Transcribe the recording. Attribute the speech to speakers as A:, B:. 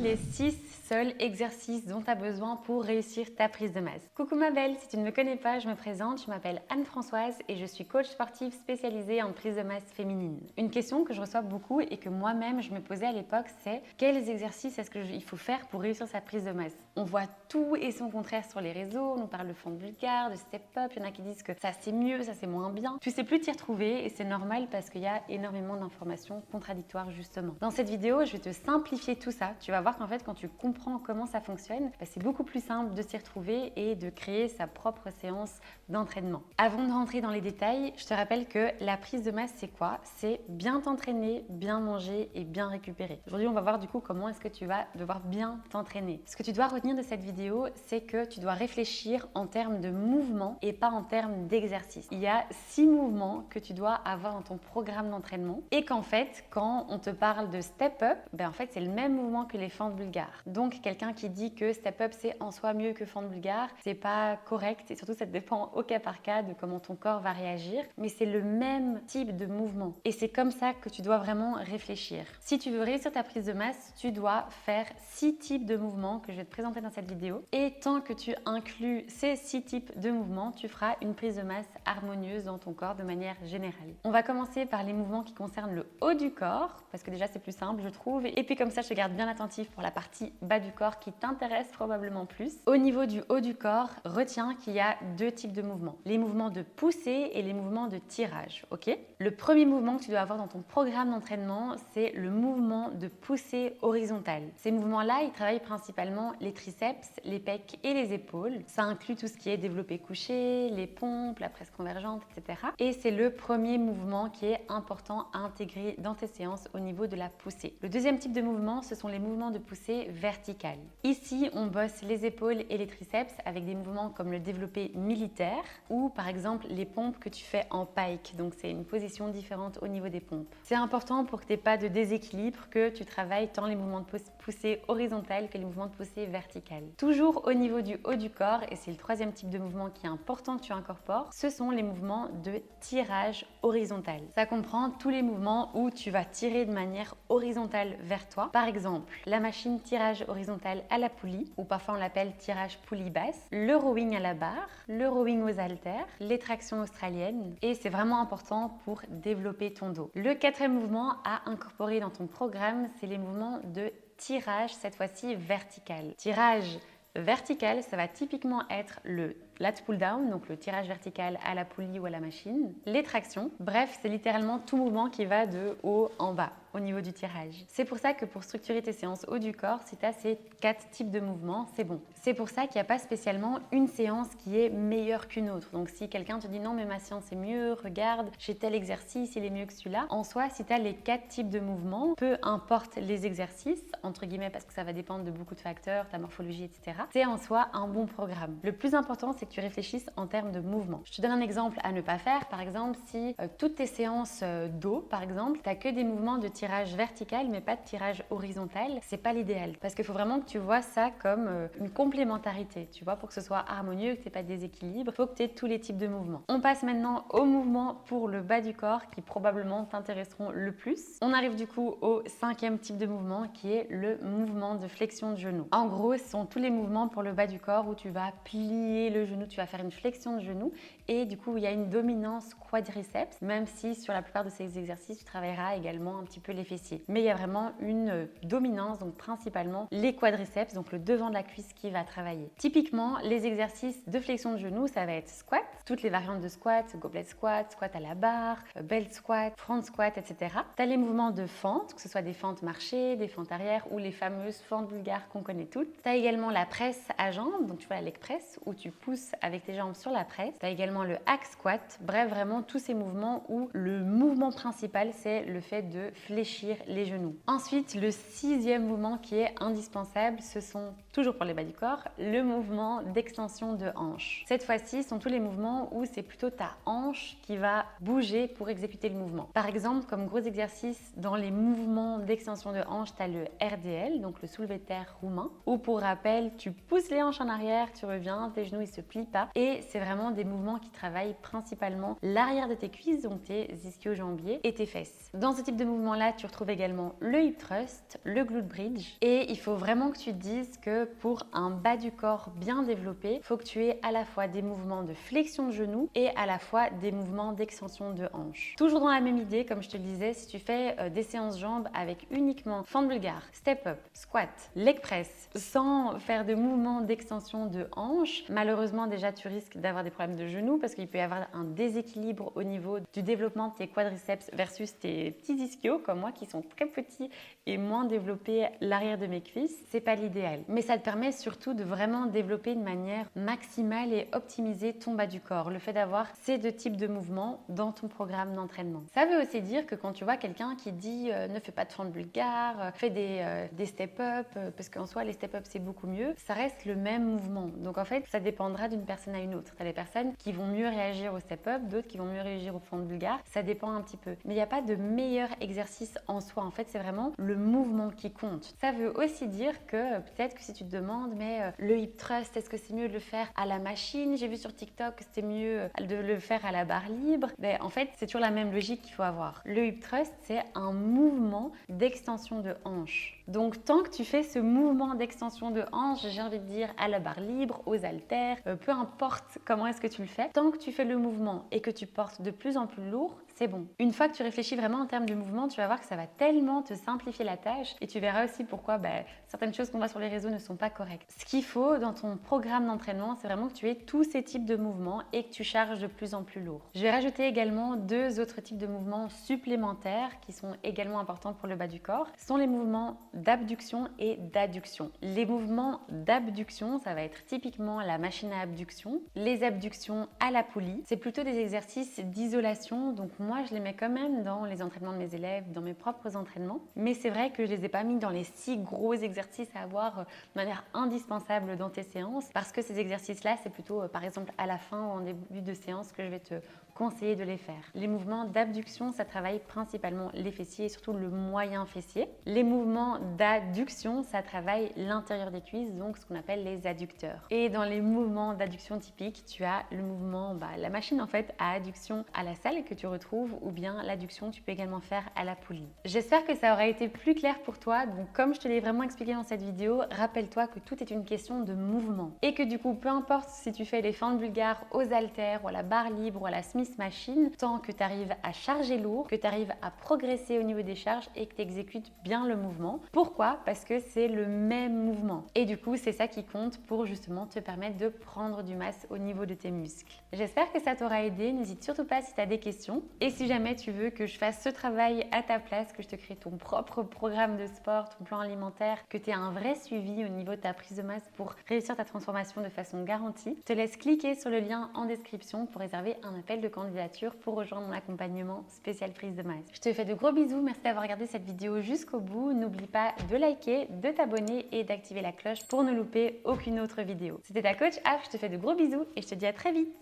A: les 6 seuls exercices dont tu as besoin pour réussir ta prise de masse. Coucou ma belle, si tu ne me connais pas, je me présente, je m'appelle Anne-Françoise et je suis coach sportive spécialisée en prise de masse féminine. Une question que je reçois beaucoup et que moi-même je me posais à l'époque, c'est quels exercices est-ce qu'il faut faire pour réussir sa prise de masse? On voit tout et son contraire sur les réseaux, on nous parle de fente bulgare, de step-up, il y en a qui disent que ça c'est mieux, ça c'est moins bien. Tu sais plus t'y retrouver et c'est normal parce qu'il y a énormément d'informations contradictoires justement. Dans cette vidéo, je vais te simplifier tout ça. Tu vas voir qu'en fait quand tu comprends comment ça fonctionne, c'est beaucoup plus simple de s'y retrouver et de créer sa propre séance d'entraînement. Avant de rentrer dans les détails, je te rappelle que la prise de masse c'est quoi? C'est bien t'entraîner, bien manger et bien récupérer. Aujourd'hui on va voir du coup comment est-ce que tu vas devoir bien t'entraîner. Ce que tu dois retenir de cette vidéo, c'est que tu dois réfléchir en termes de mouvement et pas en termes d'exercice. Il y a 6 mouvements que tu dois avoir dans ton programme d'entraînement et qu'en fait quand on te parle de step up, en fait c'est le même mouvement que les fentes bulgares. Donc quelqu'un qui dit que step up c'est en soi mieux que fente bulgare, c'est pas correct et surtout ça dépend au cas par cas de comment ton corps va réagir, mais c'est le même type de mouvement et c'est comme ça que tu dois vraiment réfléchir. Si tu veux réussir ta prise de masse, tu dois faire 6 types de mouvements que je vais te présenter dans cette vidéo et tant que tu inclus ces 6 types de mouvements, tu feras une prise de masse harmonieuse dans ton corps de manière générale. On va commencer par les mouvements qui concernent le haut du corps parce que déjà c'est plus simple je trouve et puis comme ça je te garde bien attentif pour la partie bas du corps qui t'intéresse probablement plus. Au niveau du haut du corps, retiens qu'il y a 2 types de mouvements. Les mouvements de poussée et les mouvements de tirage, ok? Le premier mouvement que tu dois avoir dans ton programme d'entraînement, c'est le mouvement de poussée horizontale. Ces mouvements-là, ils travaillent principalement les triceps, les pecs et les épaules. Ça inclut tout ce qui est développé couché, les pompes, la presse convergente, etc. Et c'est le premier mouvement qui est important à intégrer dans tes séances au niveau de la poussée. Le deuxième type de mouvement, ce sont les mouvements de poussée verticale. Ici, on bosse les épaules et les triceps avec des mouvements comme le développé militaire ou par exemple les pompes que tu fais en pike. Donc c'est une position différente au niveau des pompes. C'est important pour que tu n'aies pas de déséquilibre que tu travailles tant les mouvements de poussée horizontale que les mouvements de poussée verticale. Toujours au niveau du haut du corps, et c'est le troisième type de mouvement qui est important que tu incorpores, ce sont les mouvements de tirage horizontal. Ça comprend tous les mouvements où tu vas tirer de manière horizontale vers toi. Par exemple, la machine tirage horizontal à la poulie, ou parfois on l'appelle tirage poulie basse, le rowing à la barre, le rowing aux haltères, les tractions australiennes, et c'est vraiment important pour développer ton dos. Le quatrième mouvement à incorporer dans ton programme, c'est les mouvements de tirage, cette fois-ci vertical. Tirage vertical, ça va typiquement être le lat pull down, donc le tirage vertical à la poulie ou à la machine, les tractions, bref, c'est littéralement tout mouvement qui va de haut en bas au niveau du tirage. C'est pour ça que pour structurer tes séances haut du corps, si tu as ces 4 types de mouvements, c'est bon. C'est pour ça qu'il n'y a pas spécialement une séance qui est meilleure qu'une autre. Donc si quelqu'un te dit non mais ma séance est mieux, regarde, j'ai tel exercice, il est mieux que celui-là. En soi, si tu as les 4 types de mouvements, peu importe les exercices, entre guillemets parce que ça va dépendre de beaucoup de facteurs, ta morphologie, etc. C'est en soi un bon programme. Le plus important, c'est que tu réfléchisses en termes de mouvement. Je te donne un exemple à ne pas faire. Par exemple, si toutes tes séances dos, par exemple, tu n'as que des mouvements de tirage vertical mais pas de tirage horizontal, c'est pas l'idéal. Parce qu'il faut vraiment que tu vois ça comme une complémentarité. Tu vois, pour que ce soit harmonieux, que tu n'aies pas de déséquilibre, il faut que tu aies tous les types de mouvements. On passe maintenant aux mouvements pour le bas du corps qui probablement t'intéresseront le plus. On arrive du coup au 5e type de mouvement qui est le mouvement de flexion de genou. En gros, ce sont tous les mouvements pour le bas du corps où tu vas plier le genou, tu vas faire une flexion de genou et du coup il y a une dominance quadriceps, même si sur la plupart de ces exercices tu travailleras également un petit peu les fessiers. Mais il y a vraiment une dominance, donc principalement les quadriceps, donc le devant de la cuisse qui va travailler. Typiquement, les exercices de flexion de genou, ça va être squat, toutes les variantes de squat, goblet squat, squat à la barre, belt squat, front squat, etc. Tu as les mouvements de fente, que ce soit des fentes marchées, des fentes arrière ou les fameuses fentes bulgares qu'on connaît toutes. Tu as également la presse à jambes, donc tu vois la leg press où tu pousses avec tes jambes sur la presse. Tu as également le hack squat, bref, vraiment tous ces mouvements où le mouvement principal, c'est le fait de fléchir les genoux. Ensuite, le 6e mouvement qui est indispensable, ce sont, toujours pour les bas du corps, le mouvement d'extension de hanche. Cette fois-ci, ce sont tous les mouvements où c'est plutôt ta hanche qui va bouger pour exécuter le mouvement. Par exemple, comme gros exercice, dans les mouvements d'extension de hanche, tu as le RDL, donc le soulevé de terre roumain, où pour rappel, tu pousses les hanches en arrière, tu reviens, tes genoux ils se plient pas et c'est vraiment des mouvements qui travaillent principalement l'arrière de tes cuisses, donc tes ischio-jambiers et tes fesses. Dans ce type de mouvement-là, là, tu retrouves également le hip thrust, le glute bridge. Et il faut vraiment que tu te dises que pour un bas du corps bien développé, il faut que tu aies à la fois des mouvements de flexion de genoux et à la fois des mouvements d'extension de hanches. Toujours dans la même idée, comme je te le disais, si tu fais des séances jambes avec uniquement fente bulgare, step up, squat, leg press, sans faire de mouvements d'extension de hanches, malheureusement déjà tu risques d'avoir des problèmes de genoux parce qu'il peut y avoir un déséquilibre au niveau du développement de tes quadriceps versus tes petits ischios comme moi qui sont très petits et moins développés l'arrière de mes cuisses. C'est pas l'idéal. Mais ça te permet surtout de vraiment développer de manière maximale et optimiser ton bas du corps. Le fait d'avoir ces deux types de mouvements dans ton programme d'entraînement. Ça veut aussi dire que quand tu vois quelqu'un qui dit ne fais pas de fente bulgare, fais des step-up, parce qu'en soi les step-up c'est beaucoup mieux, ça reste le même mouvement. Donc en fait ça dépendra d'une personne à une autre. Tu as des personnes qui vont mieux réagir au step-up, d'autres qui vont mieux réagir aux fentes bulgares. Ça dépend un petit peu. Mais il n'y a pas de meilleur exercice en soi. En fait c'est vraiment le mouvement qui compte. Ça veut aussi dire que peut-être que si tu te demandes mais le hip thrust, est-ce que c'est mieux de le faire à la machine? J'ai vu sur TikTok que c'était mieux de le faire à la barre libre. Ben, en fait, c'est toujours la même logique qu'il faut avoir. Le hip thrust, c'est un mouvement d'extension de hanche. Donc, tant que tu fais ce mouvement d'extension de hanche, j'ai envie de dire à la barre libre, aux haltères, peu importe comment est-ce que tu le fais, tant que tu fais le mouvement et que tu portes de plus en plus lourd, c'est bon. Une fois que tu réfléchis vraiment en termes de mouvement, tu vas voir que ça va tellement te simplifier la tâche et tu verras aussi pourquoi certaines choses qu'on voit sur les réseaux ne sont pas correctes. Ce qu'il faut dans ton programme d'entraînement, c'est vraiment que tu aies tous ces types de mouvements et que tu charges de plus en plus lourd. Je vais rajouter également deux autres types de mouvements supplémentaires qui sont également importants pour le bas du corps. Ce sont les mouvements d'abduction et d'adduction. Les mouvements d'abduction, ça va être typiquement la machine à abduction, les abductions à la poulie. C'est plutôt des exercices d'isolation, donc moi je les mets quand même dans les entraînements de mes élèves, dans mes propres entraînements, mais c'est vrai que je les ai pas mis dans les 6 gros exercices à avoir de manière indispensable dans tes séances, parce que ces exercices-là, c'est plutôt par exemple à la fin ou en début de séance que je vais te conseiller de les faire. Les mouvements d'abduction, ça travaille principalement les fessiers et surtout le moyen fessier. Les mouvements d'adduction, ça travaille l'intérieur des cuisses, donc ce qu'on appelle les adducteurs. Et dans les mouvements d'adduction typiques, tu as le mouvement, la machine en fait à adduction à la salle que tu retrouves, ou bien l'adduction tu peux également faire à la poulie. J'espère que ça aura été plus clair pour toi. Donc comme je te l'ai vraiment expliqué dans cette vidéo, rappelle-toi que tout est une question de mouvement et que du coup, peu importe si tu fais les fentes bulgares aux haltères ou à la barre libre ou à la Smith machine, tant que tu arrives à charger lourd, que tu arrives à progresser au niveau des charges et que tu exécutes bien le mouvement. Pourquoi? Parce que c'est le même mouvement. Et du coup, c'est ça qui compte pour justement te permettre de prendre du masse au niveau de tes muscles. J'espère que ça t'aura aidé. N'hésite surtout pas si tu as des questions. Et si jamais tu veux que je fasse ce travail à ta place, que je te crée ton propre programme de sport, ton plan alimentaire, que tu aies un vrai suivi au niveau de ta prise de masse pour réussir ta transformation de façon garantie, je te laisse cliquer sur le lien en description pour réserver un appel de candidature pour rejoindre mon accompagnement spécial prise de masse. Je te fais de gros bisous, merci d'avoir regardé cette vidéo jusqu'au bout. N'oublie pas de liker, de t'abonner et d'activer la cloche pour ne louper aucune autre vidéo. C'était ta coach Af, je te fais de gros bisous et je te dis à très vite.